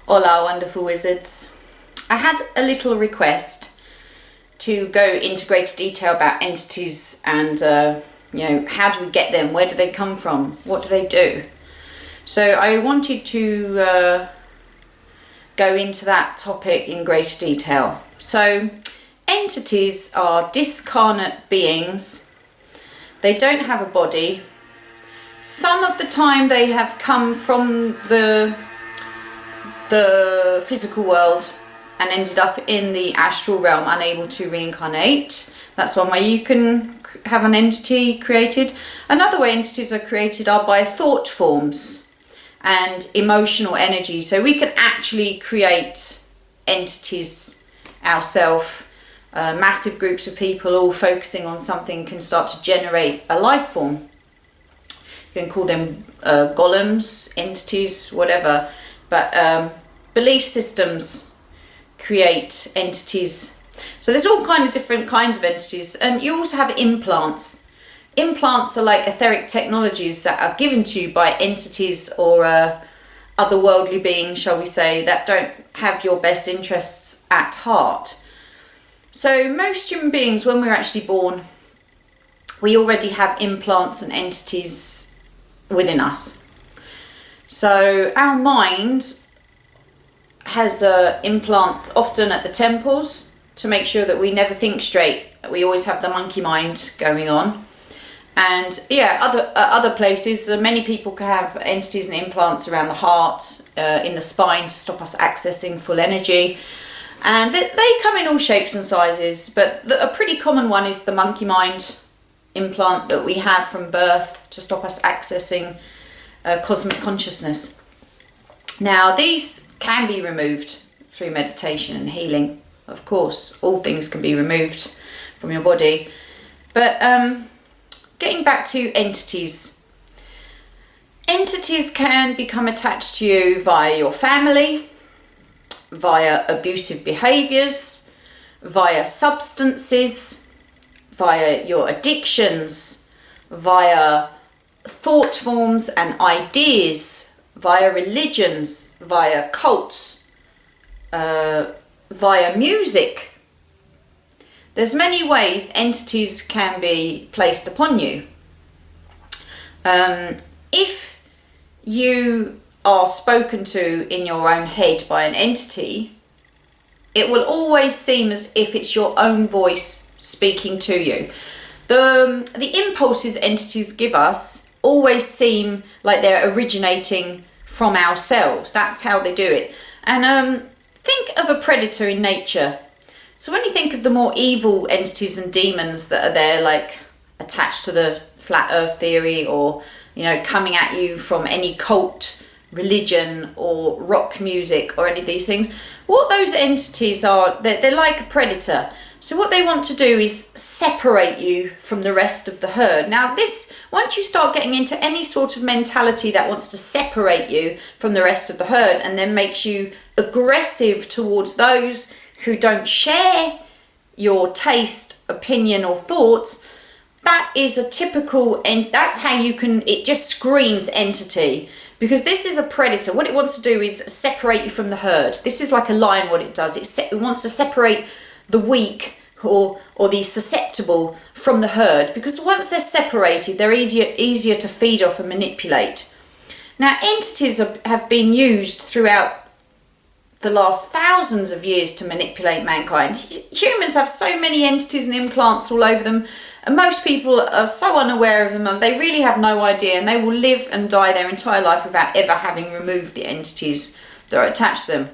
Hola, wonderful wizards. I had a little request to go into greater detail about entities and, how do we get them? Where do they come from? What do they do? So I wanted to go into that topic in greater detail. So entities are discarnate beings. They don't have a body. Some of the time they have come from the physical world and ended up in the astral realm, unable to reincarnate. That's one way you can have an entity created. Another way entities are created are by thought forms and emotional energy. So we can actually create entities ourselves. Massive groups of people all focusing on something can start to generate a life form. You can call them golems, entities, whatever. But belief systems create entities. So there's all kind of different kinds of entities. And you also have implants. Implants are like etheric technologies that are given to you by entities or otherworldly beings, shall we say, that don't have your best interests at heart. So most human beings, when we're actually born, we already have implants and entities within us. So our mind has implants often at the temples to make sure that we never think straight. We always have the monkey mind going on. And other places, many people can have entities and implants around the heart, in the spine to stop us accessing full energy. And they come in all shapes and sizes, but a pretty common one is the monkey mind implant that we have from birth to stop us accessing cosmic consciousness. Now, these can be removed through meditation and healing. Of course, all things can be removed from your body. But getting back to entities. Entities can become attached to you via your family, via abusive behaviours, via substances, via your addictions, via thought forms and ideas, via religions, via cults, via music. There's many ways entities can be placed upon you. If you are spoken to in your own head by an entity, it will always seem as if it's your own voice speaking to you. The impulses entities give us always seem like they're originating from ourselves. That's how they do it. And think of a predator in nature. So when you think of the more evil entities and demons that are there, like attached to the flat earth theory, or coming at you from any cult, religion or rock music or any of these things, what those entities are, they're like a predator. So what they want to do is separate you from the rest of the herd. Now this, once you start getting into any sort of mentality that wants to separate you from the rest of the herd and then makes you aggressive towards those who don't share your taste, opinion or thoughts, that is a typical, and that's how it just screams entity, because this is a predator. What it wants to do is separate you from the herd. This is like a lion, what it does. It wants to separate the weak or the susceptible from the herd, because once they're separated, they're easier to feed off and manipulate. Now, entities have been used throughout the last thousands of years to manipulate mankind. Humans have so many entities and implants all over them, and most people are so unaware of them, and they really have no idea, and they will live and die their entire life without ever having removed the entities that are attached to them.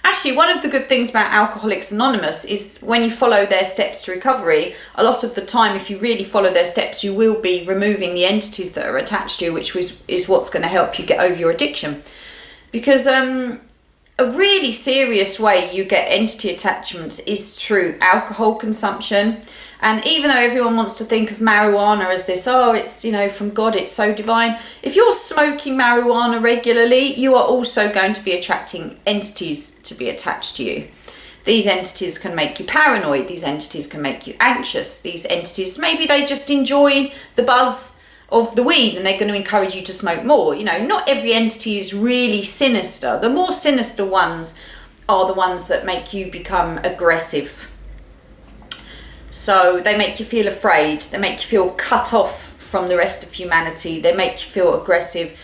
Actually, one of the good things about Alcoholics Anonymous is when you follow their steps to recovery, a lot of the time, if you really follow their steps, you will be removing the entities that are attached to you, which is what's going to help you get over your addiction. Because a really serious way you get entity attachments is through alcohol consumption. And even though everyone wants to think of marijuana as this, it's, from God, it's so divine. If you're smoking marijuana regularly, you are also going to be attracting entities to be attached to you. These entities can make you paranoid. These entities can make you anxious. These entities, maybe they just enjoy the buzz of the weed, and they're going to encourage you to smoke more. You know, not every entity is really sinister. The more sinister ones are the ones that make you become aggressive. So they make you feel afraid, they make you feel cut off from the rest of humanity, they make you feel aggressive.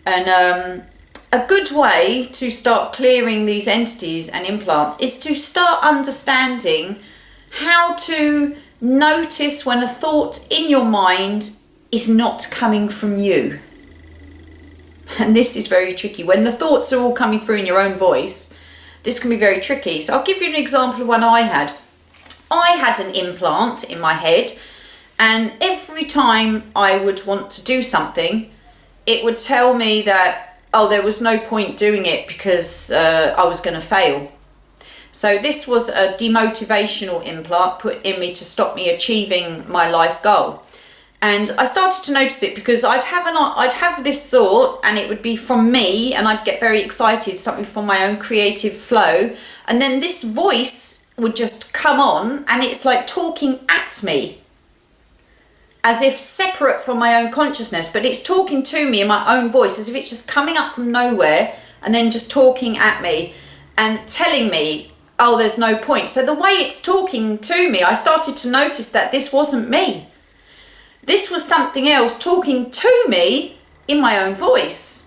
And a good way to start clearing these entities and implants is to start understanding how to notice when a thought in your mind is not coming from you. And this is very tricky. When the thoughts are all coming through in your own voice, this can be very tricky. So I'll give you an example of one I had. I had an implant in my head, and every time I would want to do something, it would tell me that, oh, there was no point doing it because I was going to fail. So this was a demotivational implant put in me to stop me achieving my life goal. And I started to notice it because I'd have this thought, and it would be from me, and I'd get very excited, something from my own creative flow. And then this voice would just come on, and it's like talking at me, as if separate from my own consciousness, but it's talking to me in my own voice, as if it's just coming up from nowhere and then just talking at me and telling me, oh, there's no point. So the way it's talking to me, I started to notice that this wasn't me. This was something else talking to me in my own voice.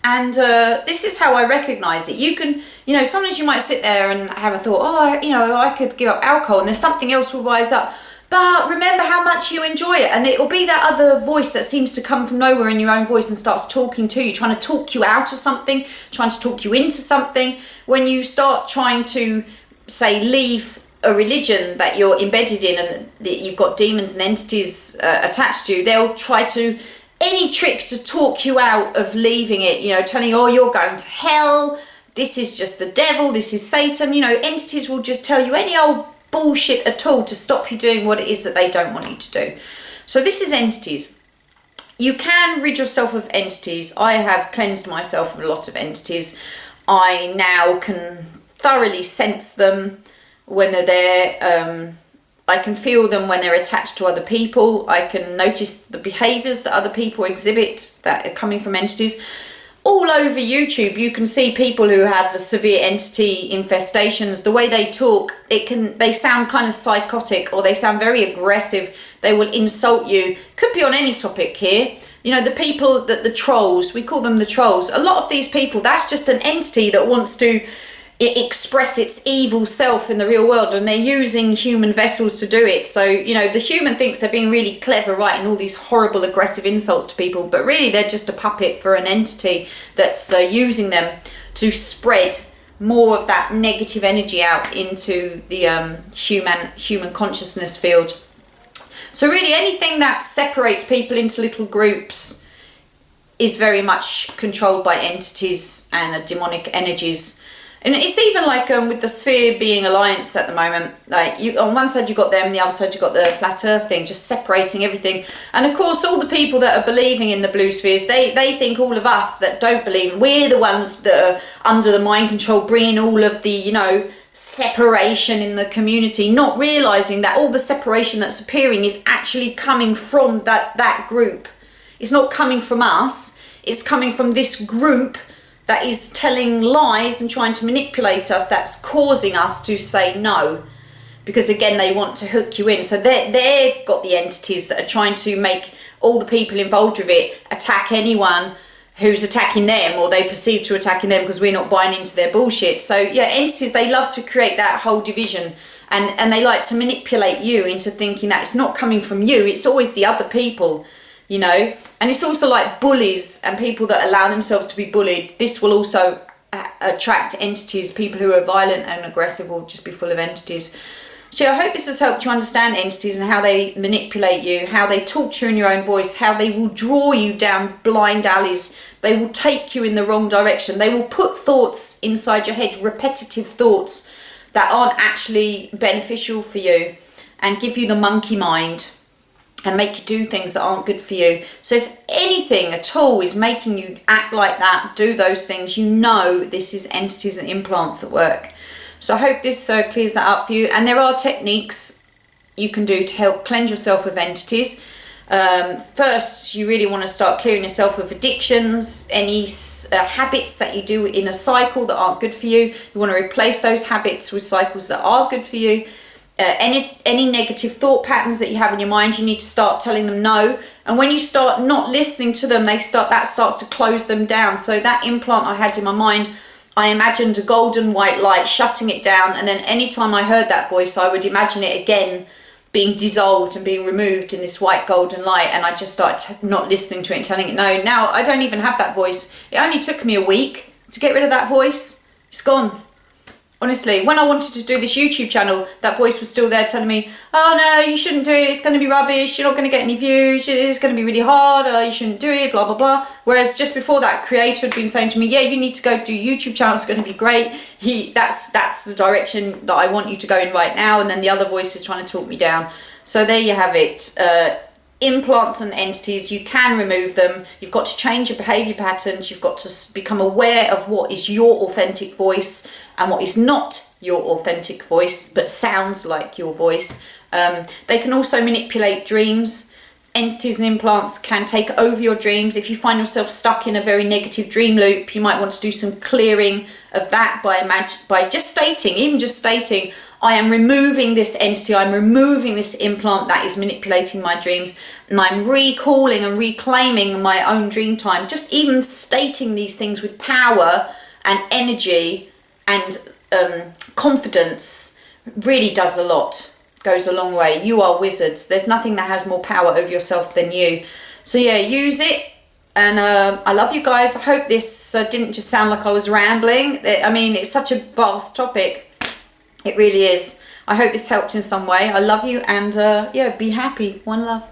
And this is how I recognize it. You can, sometimes you might sit there and have a thought, I could give up alcohol, and there's something else will rise up. But remember how much you enjoy it. And it will be that other voice that seems to come from nowhere in your own voice and starts talking to you, trying to talk you out of something, trying to talk you into something. When you start trying to, say, leave a religion that you're embedded in and that you've got demons and entities attached to you, they'll try to, any trick to talk you out of leaving it, telling you, oh, you're going to hell, this is just the devil, this is Satan. Entities will just tell you any old bullshit at all to stop you doing what it is that they don't want you to do. So this is entities. You can rid yourself of entities. I have cleansed myself of a lot of entities. I now can thoroughly sense them when they're there. I can feel them when they're attached to other people. I can notice the behaviours that other people exhibit that are coming from entities. All over YouTube, you can see people who have a severe entity infestations. The way they talk, they sound kind of psychotic, or they sound very aggressive. They will insult you. Could be on any topic here. The people the trolls, we call them the trolls. A lot of these people, that's just an entity that wants to express its evil self in the real world, and they're using human vessels to do it. So the human thinks they're being really clever, writing all these horrible aggressive insults to people, but really they're just a puppet for an entity that's using them to spread more of that negative energy out into the human consciousness field. So really anything that separates people into little groups is very much controlled by entities and demonic energies. And it's even like with the Sphere Being Alliance at the moment, like on one side you've got them, the other side you've got the flat earth thing, just separating everything. And of course all the people that are believing in the blue spheres, they think all of us that don't believe, we're the ones that are under the mind control, bringing all of the, separation in the community, not realising that all the separation that's appearing is actually coming from that group. It's not coming from us, it's coming from this group that is telling lies and trying to manipulate us, that's causing us to say no. Because again, they want to hook you in. So they've got the entities that are trying to make all the people involved with it attack anyone who's attacking them, or they perceive to attacking them because we're not buying into their bullshit. So yeah, entities, they love to create that whole division, and they like to manipulate you into thinking that it's not coming from you, it's always the other people. And it's also like bullies and people that allow themselves to be bullied. This will also attract entities. People who are violent and aggressive will just be full of entities. So I hope this has helped you understand entities and how they manipulate you, how they talk to you in your own voice, how they will draw you down blind alleys. They will take you in the wrong direction. They will put thoughts inside your head, repetitive thoughts that aren't actually beneficial for you, and give you the monkey mind and make you do things that aren't good for you. So if anything at all is making you act like that, do those things, this is entities and implants at work. So I hope this clears that up for you. And there are techniques you can do to help cleanse yourself of entities. First, you really want to start clearing yourself of addictions, any habits that you do in a cycle that aren't good for you. You want to replace those habits with cycles that are good for you. Any negative thought patterns that you have in your mind, you need to start telling them no. And when you start not listening to them, that starts to close them down. So that implant I had in my mind, I imagined a golden white light shutting it down, and then anytime I heard that voice, I would imagine it again being dissolved and being removed in this white golden light, and I just started not listening to it and telling it no. Now I don't even have that voice. It only took me a week to get rid of that voice. It's gone. Honestly, when I wanted to do this YouTube channel, that voice was still there telling me, oh no, you shouldn't do it, it's going to be rubbish, you're not going to get any views, it's going to be really hard, you shouldn't do it, blah, blah, blah. Whereas just before that, creator had been saying to me, yeah, you need to go do a YouTube channel, it's going to be great. That's the direction that I want you to go in right now. And then the other voice is trying to talk me down. So there you have it. Implants and entities, you can remove them. You've got to change your behavior patterns. You've got to become aware of what is your authentic voice and what is not your authentic voice but sounds like your voice. They can also manipulate dreams. Entities and implants can take over your dreams. If you find yourself stuck in a very negative dream loop, you might want to do some clearing of that by just stating, I am removing this entity, I'm removing this implant that is manipulating my dreams, and I'm recalling and reclaiming my own dream time. Just even stating these things with power and energy and confidence really does a lot, goes a long way. You are wizards. There's nothing that has more power over yourself than you. So yeah, use it. And I love you guys. I hope this didn't just sound like I was rambling. I mean, it's such a vast topic. It really is. I hope this helped in some way. I love you, and yeah, be happy. One love.